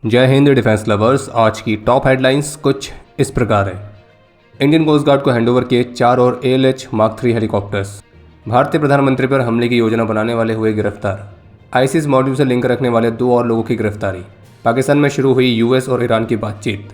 जय Hind defence lovers. आज की टॉप हेडलाइंस कुछ इस प्रकार है। इंडियन कोस्ट गार्ड को हैंडओवर किए 4 और ALH मार्क 3 हेलीकॉप्टर्स। भारतीय प्रधानमंत्री पर हमले की योजना बनाने वाले हुए गिरफ्तार। आईसिस मॉड्यूल से लिंक रखने वाले 2 और लोगों की गिरफ्तारी। पाकिस्तान में शुरू हुई US और ईरान की बातचीत।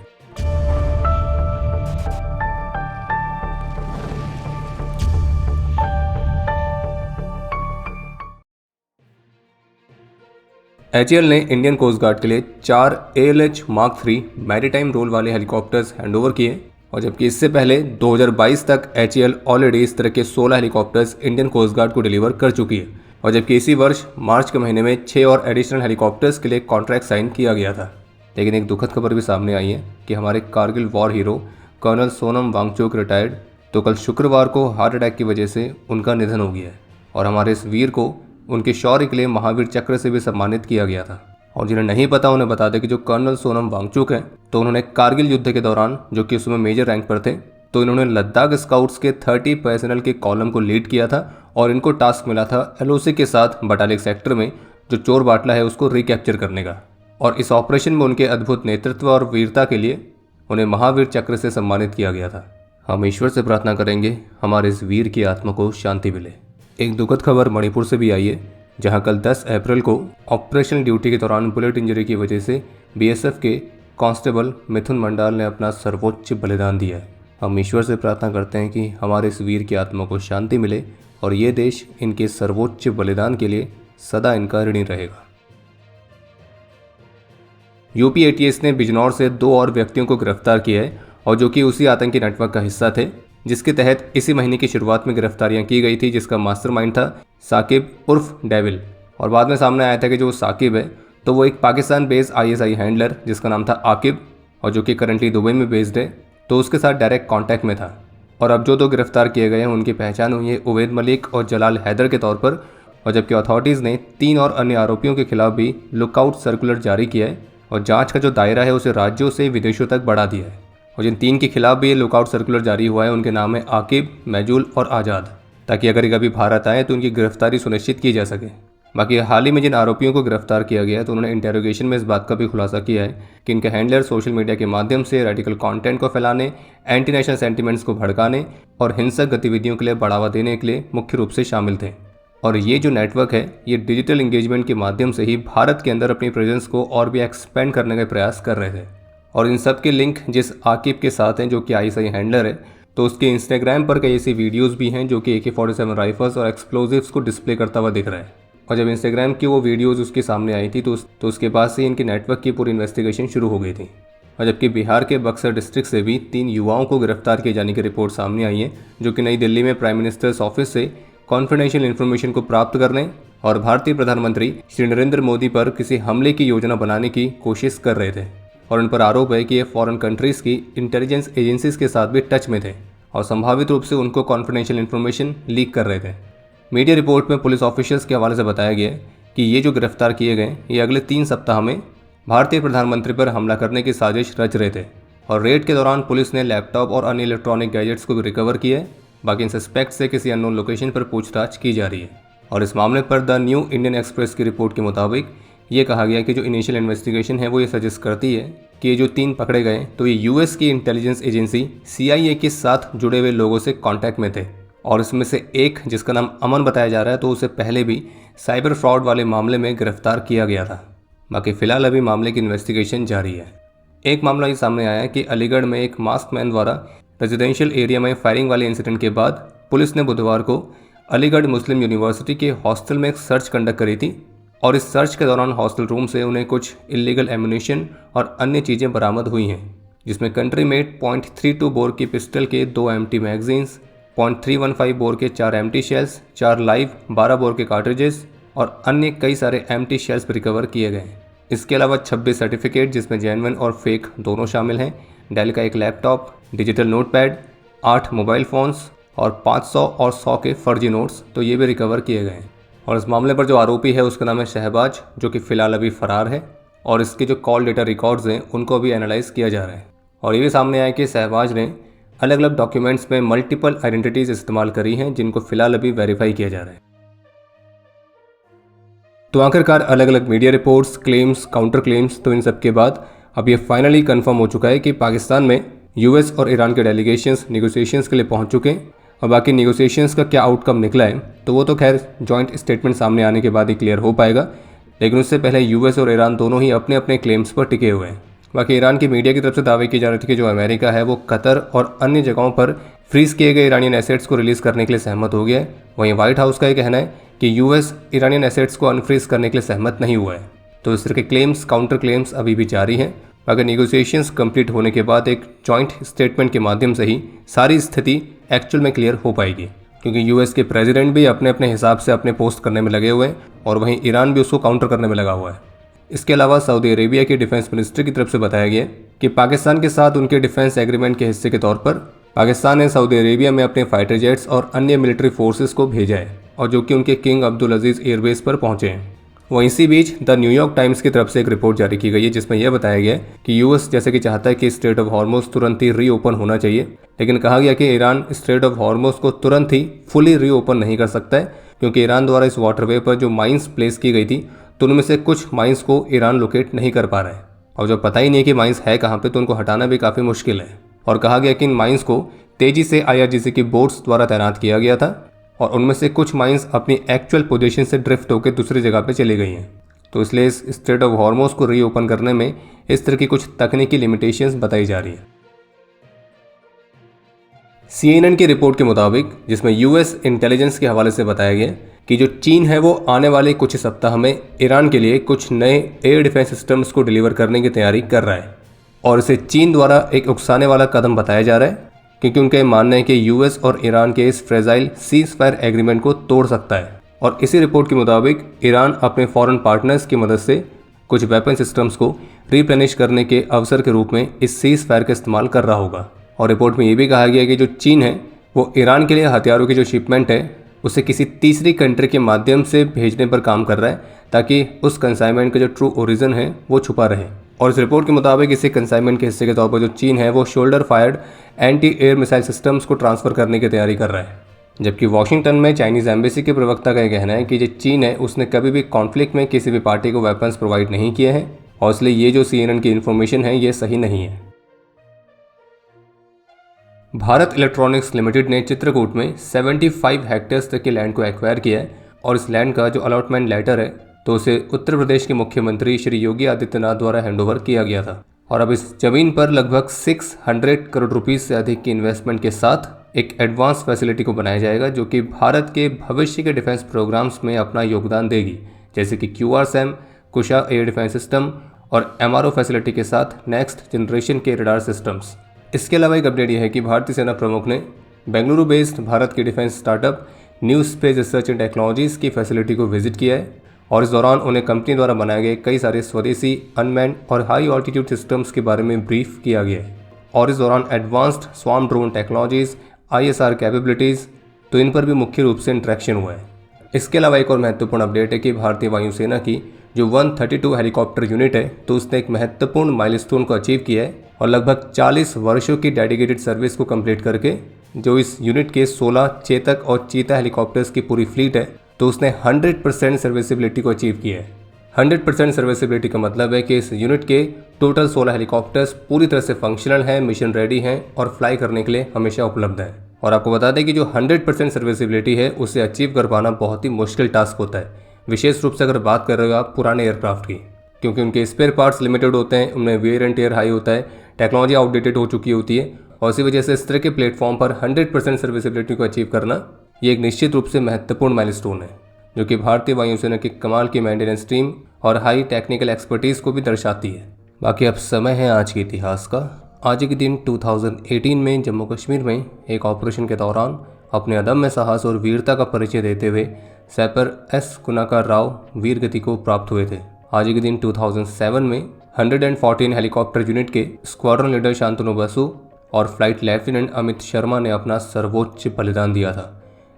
HAL ने इंडियन कोस्ट गार्ड के लिए 4 ALH मार्क 3 मैरीटाइम रोल वाले हेलीकॉप्टर्स हैंडओवर किए, और जबकि इससे पहले 2022 तक HAL ऑलरेडी इस तरह के 16 हेलीकॉप्टर्स इंडियन कोस्ट गार्ड को डिलीवर कर चुकी है, और जबकि इसी वर्ष मार्च के महीने में 6 और एडिशनल हेलीकॉप्टर्स के लिए कॉन्ट्रैक्ट साइन किया गया था। लेकिन एक दुखद खबर भी सामने आई है कि हमारे Kargil war hero colonel Sonam Wangchuk retired, तो कल शुक्रवार को हार्ट अटैक की वजह से उनका निधन हो गया है। और हमारे इस वीर को उनके शौर्य के लिए महावीर चक्र से भी सम्मानित किया गया था। और जिन्हें नहीं पता उन्हें बता दें कि जो कर्नल सोनम वांगचुक हैं, तो उन्होंने कारगिल युद्ध के दौरान, जो कि उसमें मेजर रैंक पर थे, तो इन्होंने लद्दाख स्काउट्स के 30 पर्सनल के कॉलम को लीड किया था, और इनको टास्क मिला था LOC के साथ बटालिक सेक्टर में जो चोर बाटला है उसको रिकैप्चर करने का। और इस ऑपरेशन में उनके अद्भुत नेतृत्व और वीरता के लिए उन्हें महावीर चक्र से सम्मानित किया गया था। हम ईश्वर से प्रार्थना करेंगे हमारे इस वीर की आत्मा को शांति मिले। एक दुखद खबर मणिपुर से भी आई है, जहां कल 10 अप्रैल को ऑपरेशनल ड्यूटी के दौरान बुलेट इंजरी की वजह से BSF के कांस्टेबल मिथुन मंडाल ने अपना सर्वोच्च बलिदान दिया है। हम ईश्वर से प्रार्थना करते हैं कि हमारे इस वीर की आत्मा को शांति मिले और ये देश इनके सर्वोच्च बलिदान के लिए सदा इनका ऋणी रहेगा। UP ATS ने बिजनौर से 2 और व्यक्तियों को गिरफ्तार किया है, और जो कि उसी आतंकी नेटवर्क का हिस्सा थे जिसके तहत इसी महीने की शुरुआत में गिरफ्तारियां की गई थी, जिसका मास्टरमाइंड था साकिब उर्फ डेविल। और बाद में सामने आया था कि जो साकिब है तो वो एक पाकिस्तान बेस्ड ISI हैंडलर जिसका नाम था आकिब, और जो कि करंटली दुबई में बेस्ड है, तो उसके साथ डायरेक्ट कांटेक्ट में था। और अब जो 2 गिरफ्तार किए गए हैं उनकी पहचान हुई है उवैद मलिक और जलाल हैदर के तौर पर। और जबकि अथॉरिटीज़ ने 3 और अन्य आरोपियों के खिलाफ भी लुकआउट सर्कुलर जारी किया है, और जाँच का जो दायरा है उसे राज्यों से विदेशों तक बढ़ा दिया है। और जिन 3 के खिलाफ भी ये लुकआउट सर्कुलर जारी हुआ है उनके नाम है आकिब, मैजूल और आज़ाद, ताकि अगर ये कभी भारत आए तो उनकी गिरफ्तारी सुनिश्चित की जा सके। बाकी हाल ही में जिन आरोपियों को गिरफ्तार किया गया है तो उन्होंने इंटेरोगेशन में इस बात का भी खुलासा किया है कि इनके हैंडलर सोशल मीडिया के माध्यम से रेडिकल कंटेंट को फैलाने, एंटी नेशनल सेंटिमेंट्स को भड़काने और हिंसक गतिविधियों के लिए बढ़ावा देने के लिए मुख्य रूप से शामिल थे। और ये जो नेटवर्क है ये डिजिटल इंगेजमेंट के माध्यम से ही भारत के अंदर अपनी प्रेजेंस को और भी एक्सपेंड करने का प्रयास कर रहे थे। और इन सब के लिंक जिस आकिब के साथ हैं जो कि ISI हैंडलर है, तो उसके इंस्टाग्राम पर कई ऐसी वीडियोस भी हैं जो कि AK-47 राइफल्स और एक्सप्लोजिव्स को डिस्प्ले करता हुआ दिख रहा है। और जब इंस्टाग्राम की वो वीडियोस उसके सामने आई थी तो उसके बाद से इनके नेटवर्क की पूरी इन्वेस्टिगेशन शुरू हो गई थी। और जबकि बिहार के बक्सर डिस्ट्रिक्ट से भी 3 युवाओं को गिरफ्तार किए जाने की रिपोर्ट सामने आई है, जो कि नई दिल्ली में प्राइम मिनिस्टर्स ऑफिस से कॉन्फिडेंशियल इन्फॉर्मेशन को प्राप्त करने और भारतीय प्रधानमंत्री श्री नरेंद्र मोदी पर किसी हमले की योजना बनाने की कोशिश कर रहे थे। और उन पर आरोप है कि ये फॉरेन कंट्रीज़ की इंटेलिजेंस एजेंसीज के साथ भी टच में थे और संभावित रूप से उनको कॉन्फिडेंशियल इन्फॉर्मेशन लीक कर रहे थे। मीडिया रिपोर्ट में पुलिस ऑफिशियल्स के हवाले से बताया गया कि ये जो गिरफ्तार किए गए ये अगले 3 सप्ताह में भारतीय प्रधानमंत्री पर हमला करने की साजिश रच रहे थे। और रेड के दौरान पुलिस ने लैपटॉप और अन्य इलेक्ट्रॉनिक गैजेट्स को भी रिकवर किया है। बाकी इन सस्पेक्ट से किसी अननोन लोकेशन पर पूछताछ की जा रही है। और इस मामले पर द न्यू इंडियन एक्सप्रेस की रिपोर्ट के मुताबिक ये कहा गया कि जो इनिशियल इन्वेस्टिगेशन है वो ये सजेस्ट करती है कि ये जो 3 पकड़े गए तो ये US की इंटेलिजेंस एजेंसी CIA के साथ जुड़े हुए लोगों से कांटेक्ट में थे। और इसमें से एक जिसका नाम अमन बताया जा रहा है तो उसे पहले भी साइबर फ्रॉड वाले मामले में गिरफ्तार किया गया था। बाकी फिलहाल अभी मामले की इन्वेस्टिगेशन जारी है। एक मामला ये सामने आया है कि अलीगढ़ में एक मास्क मैन द्वारा रेजिडेंशियल एरिया में फायरिंग वाले इंसिडेंट के बाद पुलिस ने बुधवार को अलीगढ़ मुस्लिम यूनिवर्सिटी के हॉस्टल में एक सर्च कंडक्ट करी थी। और इस सर्च के दौरान हॉस्टल रूम से उन्हें कुछ इलीगल एम्यूनिशन और अन्य चीज़ें बरामद हुई हैं, जिसमें कंट्री मेड .32 बोर की पिस्टल के 2 एम्प्टी मैगजीन्स, .315 बोर के 4 एम्प्टी शेल्स, 4 लाइव 12 बोर के कार्ट्रिजेस और अन्य कई सारे एम्प्टी शेल्स रिकवर किए गए। इसके अलावा 26 सर्टिफिकेट जिसमें जेन्युइन और फेक दोनों शामिल हैं, डेल का एक laptop, digital notepad, 8 mobile phones और 500 और 100 के फर्जी नोट्स, तो ये भी रिकवर किए गए हैं। और इस मामले पर जो आरोपी है उसका नाम है शहबाज, जो कि फ़िलहाल अभी फ़रार है। और इसके जो कॉल डेटा रिकॉर्ड्स हैं उनको अभी एनालाइज किया जा रहा है। और ये भी सामने आया कि शहबाज ने अलग अलग डॉक्यूमेंट्स में मल्टीपल आइडेंटिटीज़ इस्तेमाल करी हैं, जिनको फ़िलहाल अभी वेरीफाई किया जा रहा है। तो आखिरकार अलग अलग media reports, claims, counter claims, तो इन सब के बाद अब ये फाइनली कंफर्म हो चुका है कि पाकिस्तान में यूएस और ईरान के डेलीगेशंस नेगोशिएशंस के लिए पहुंच चुके हैं। और बाकी नेगोशिएशंस का क्या आउटकम निकला है तो वो तो खैर जॉइंट स्टेटमेंट सामने आने के बाद ही क्लियर हो पाएगा, लेकिन उससे पहले यूएस और ईरान दोनों ही अपने अपने क्लेम्स पर टिके हुए हैं। बाकी ईरान की मीडिया की तरफ से दावे की जा रही थी कि जो अमेरिका है वो कतर और अन्य जगहों पर फ्रीज किए गए ईरानियन एसेट्स को रिलीज़ करने के लिए सहमत हो गया है। वहीं व्हाइट हाउस का ये कहना है कि यूएस ईरानियन एसेट्स को अनफ्रीज करने के लिए सहमत नहीं हुआ है। तो इस तरह के क्लेम्स, काउंटर क्लेम्स अभी भी जारी हैं। अगर नेगोशिएशंस कंप्लीट होने के बाद एक जॉइंट स्टेटमेंट के माध्यम से ही सारी स्थिति एक्चुअल में क्लियर हो पाएगी, क्योंकि यूएस के प्रेसिडेंट भी अपने अपने हिसाब से अपने पोस्ट करने में लगे हुए हैं और वहीं ईरान भी उसको काउंटर करने में लगा हुआ है। इसके अलावा सऊदी अरेबिया के डिफेंस मिनिस्टर की तरफ से बताया गया कि पाकिस्तान के साथ उनके डिफेंस एग्रीमेंट के हिस्से के तौर पर पाकिस्तान ने सऊदी अरेबिया में अपने फाइटर जेट्स और अन्य मिलिट्री फोर्सेस को भेजा है और जो कि उनके किंग अब्दुल अजीज़ एयरबेस पर पहुंचे हैं। वहीं इसी बीच द न्यूयॉर्क टाइम्स की तरफ से एक रिपोर्ट जारी की गई है जिसमें यह बताया गया कि यूएस जैसे कि चाहता है कि स्ट्रेट ऑफ हॉर्मुज़ तुरंत ही रीओपन होना चाहिए, लेकिन कहा गया कि ईरान स्ट्रेट ऑफ हॉर्मुज़ को तुरंत ही फुली रीओपन नहीं कर सकता है, क्योंकि ईरान द्वारा इस वाटरवे पर जो माइंस प्लेस की गई थी तो उनमें से कुछ माइंस को ईरान लोकेट नहीं कर पा रहा है और जब पता ही नहीं है कि माइंस है कहाँ पे तो उनको हटाना भी काफ़ी मुश्किल है। और कहा गया कि इन माइंस को तेजी से आईआरजीसी की बोट्स द्वारा तैनात किया गया था और उनमें से कुछ माइंस अपनी एक्चुअल पोजीशन से ड्रिफ्ट होकर दूसरी जगह पे चली गई हैं। तो इसलिए इस स्ट्रेट ऑफ हॉर्मुज़ को रीओपन करने में इस तरह की कुछ तकनीकी लिमिटेशंस बताई जा रही है। CNN की रिपोर्ट के मुताबिक, जिसमें यूएस इंटेलिजेंस के हवाले से बताया गया कि जो चीन है वो आने वाले कुछ सप्ताह में ईरान के लिए कुछ नए एयर डिफेंस सिस्टम्स को डिलीवर करने की तैयारी कर रहा है और इसे चीन द्वारा एक उकसाने वाला कदम बताया जा रहा है, क्योंकि उनका मानना है कि यूएस और ईरान के इस फ्रेजाइल सीज फायर एग्रीमेंट को तोड़ सकता है। और इसी रिपोर्ट के मुताबिक ईरान अपने फॉरेन पार्टनर्स की मदद से कुछ वेपन सिस्टम्स को रिप्लेनिश करने के अवसर के रूप में इस सीज फायर का इस्तेमाल कर रहा होगा। और रिपोर्ट में ये भी कहा गया कि जो चीन है वो ईरान के लिए हथियारों की जो शिपमेंट है उसे किसी तीसरी कंट्री के माध्यम से भेजने पर काम कर रहा है, ताकि उस कंसाइनमेंट का जो ट्रू ओरिजिन है वो छुपा रहे। और इस रिपोर्ट के मुताबिक इसी कंसाइनमेंट के हिस्से के तौर पर जो चीन है वो shoulder fired anti air missile systems को ट्रांसफ़र करने की तैयारी कर रहा है। जबकि वॉशिंगटन में चाइनीज़ एम्बेसी के प्रवक्ता का यह कहना है कि जो चीन है उसने कभी भी कॉन्फ्लिक्ट में किसी भी पार्टी को वेपन्स प्रोवाइड नहीं किए हैं और इसलिए ये जो CNN की इन्फॉर्मेशन है ये सही नहीं है। भारत इलेक्ट्रॉनिक्स लिमिटेड ने चित्रकूट में 75 हेक्टेयर्स तक के लैंड को एक्वायर किया है और इस लैंड का जो अलॉटमेंट लेटर है तो उसे उत्तर प्रदेश के मुख्यमंत्री श्री योगी आदित्यनाथ द्वारा हैंडओवर किया गया था। और अब इस जमीन पर लगभग 600 करोड़ रुपीस से अधिक की इन्वेस्टमेंट के साथ एक एडवांस फैसिलिटी को बनाया जाएगा जो कि भारत के भविष्य के डिफेंस प्रोग्राम्स में अपना योगदान देगी, जैसे कि QRSAM, कुशा एयर डिफेंस सिस्टम और MRO फैसिलिटी के साथ नेक्स्ट जनरेशन के रडार सिस्टम्स। इसके अलावा एक अपडेट यह है कि भारतीय सेना प्रमुख ने बेंगलुरु बेस्ड भारत के defence startup new space research and technologies की फैसिलिटी को विजिट किया है और इस दौरान उन्हें कंपनी द्वारा बनाए गए कई सारे स्वदेशी अनमैन्ड और हाई ऑल्टीट्यूड सिस्टम्स के बारे में ब्रीफ किया गया है। और इस दौरान advanced swarm drone technologies, ISR capabilities, तो इन पर भी मुख्य रूप से इंट्रैक्शन हुआ है। इसके अलावा एक और महत्वपूर्ण अपडेट है कि भारतीय वायुसेना की जो 132 हेलीकॉप्टर यूनिट है तो उसने एक महत्वपूर्ण माइलस्टोन को अचीव किया है और लगभग 40 वर्षों की डेडिकेटेड सर्विस को कंप्लीट करके जो इस यूनिट के 16 चेतक और चीता हेलीकॉप्टर्स की पूरी फ्लीट है तो उसने 100% सर्विसिबिलिटी को अचीव किया है। 100% सर्विसिबिलिटी का मतलब है कि इस यूनिट के टोटल 16 हेलीकॉप्टर्स पूरी तरह से फंक्शनल हैं, मिशन रेडी हैं और फ्लाई करने के लिए हमेशा उपलब्ध हैं। और आपको बता दें कि जो 100% सर्विसिबिलिटी है उसे अचीव कर पाना बहुत ही मुश्किल टास्क होता है, विशेष रूप से अगर बात कर रहे हो आप पुराने एयरक्राफ्ट की, क्योंकि उनके स्पेयर पार्ट्स लिमिटेड होते हैं, उनमें वेयर एंड टेयर हाई होता है, टेक्नोलॉजी आउटडेटेड हो चुकी होती है और इसी वजह से इस तरह के प्लेटफॉर्म पर 100% सर्विसिबिलिटी को अचीव करना ये एक निश्चित रूप से महत्वपूर्ण माइलस्टोन है, जो कि भारतीय वायुसेना की कमाल की मेंटेनेंस टीम और हाई टेक्निकल एक्सपर्टीज़ को भी दर्शाती है। बाकी अब समय है आज के इतिहास का। आज के दिन 2018 में जम्मू कश्मीर में एक ऑपरेशन के दौरान अपने अदम्य साहस और वीरता का परिचय देते हुए सैपर S कुनाकर राव वीर गति को प्राप्त हुए थे। आज के दिन 2007 में 114 हेलीकॉप्टर यूनिट के स्क्वाड्रन लीडर शांतनु बसु और फ्लाइट लेफ्टिनेंट अमित शर्मा ने अपना सर्वोच्च बलिदान दिया था।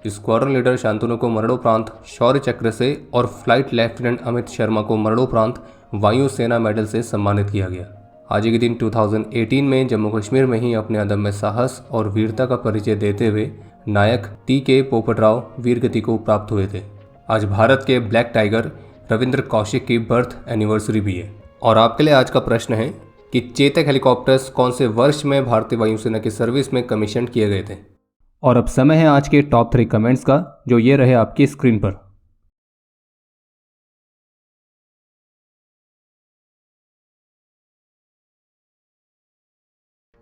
स्क्वाड्रन लीडर शांतनु को मरणोपरांत शौर्य चक्र से और फ्लाइट लेफ्टिनेंट अमित शर्मा को मरणोपरांत वायु सेना मेडल से सम्मानित किया गया। आज के दिन 2018 में जम्मू कश्मीर में ही अपने अदम्य साहस और वीरता का परिचय देते हुए नायक TK पोपटराव वीर गति को प्राप्त हुए थे। आज भारत के ब्लैक टाइगर रविंद्र कौशिक की बर्थ एनिवर्सरी भी है। और आपके लिए आज का प्रश्न है कि चेतक हेलीकॉप्टर्स कौन से वर्ष में भारतीय वायुसेना की सर्विस में कमीशन किए गए थे। और अब समय है आज के टॉप 3 कमेंट्स का, जो ये रहे आपकी स्क्रीन पर।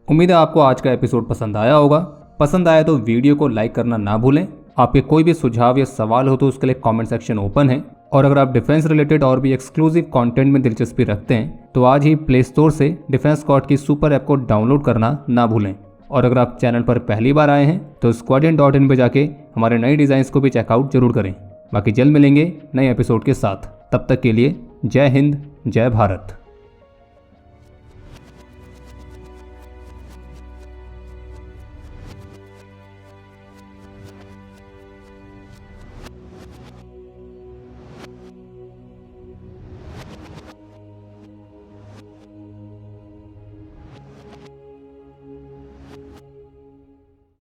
उम्मीद है आपको आज का एपिसोड पसंद आया होगा। पसंद आया तो वीडियो को लाइक करना ना भूलें। आपके कोई भी सुझाव या सवाल हो तो उसके लिए कमेंट सेक्शन ओपन है। और अगर आप डिफेंस रिलेटेड और भी एक्सक्लूसिव कंटेंट में दिलचस्पी रखते हैं तो आज ही प्ले स्टोर से डिफेंस स्क्वाड की सुपर ऐप को डाउनलोड करना ना भूलें। और अगर आप चैनल पर पहली बार आए हैं तो squadron.in पे जाके हमारे नए डिज़ाइंस को भी चेकआउट जरूर करें। बाकी जल्द मिलेंगे नए एपिसोड के साथ। तब तक के लिए जय हिंद, जय भारत।